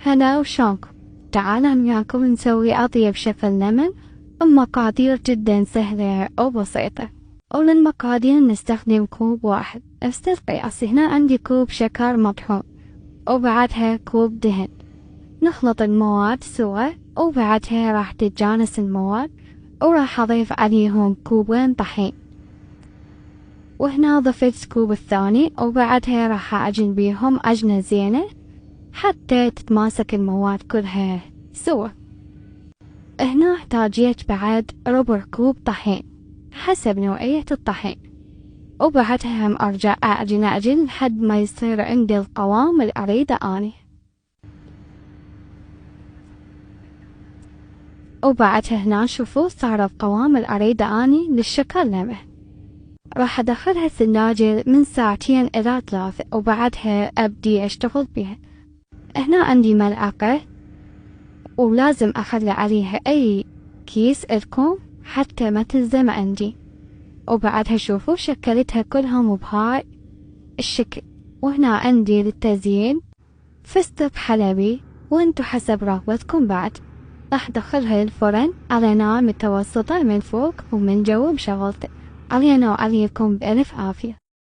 هلا وشلونكم؟ تعالوا وياكم نسوي أطيب شفا الليمون بمقادير جدا سهلة وبسيطة. وللمقادير نستخدم كوب واحد نفس القياس. هنا عندي كوب شكر مطحون وبعدها كوب دهن. نخلط المواد سوا وبعدها راح تتجانس المواد وراح أضيف عليهم كوبين طحين، وهنا ضفت كوب الثاني وبعدها راح أعجن بيهم عجنة زينة حتى تتماسك المواد كلها سوا. هنا احتاجيت بعد ربع كوب طحين حسب نوعية الطحين، وبعدها هم أرجع أعجن لحد ما يصير عندي القوام اللي أريده أني. وبعدها هنا شوفوا صار القوام اللي أريده أني للشكر ليمون. راح أدخلها الثلاجة من 2 إلى 3 وبعدها أبدي أشتغل بيها. هنا عندي ملعقة ولازم أخلي عليها أي كيس إلكم حتى ما تلزم عندي. وبعدها شوفوا شكلتها كلهم بهاي الشكل. وهنا عندي للتزيين فستق حلبي، وانتو حسب رغبتكم. بعد راح أدخلها للفرن على نار متوسطة من فوق ومن جوا بشغلته. علينا وعليكم بألف عافية.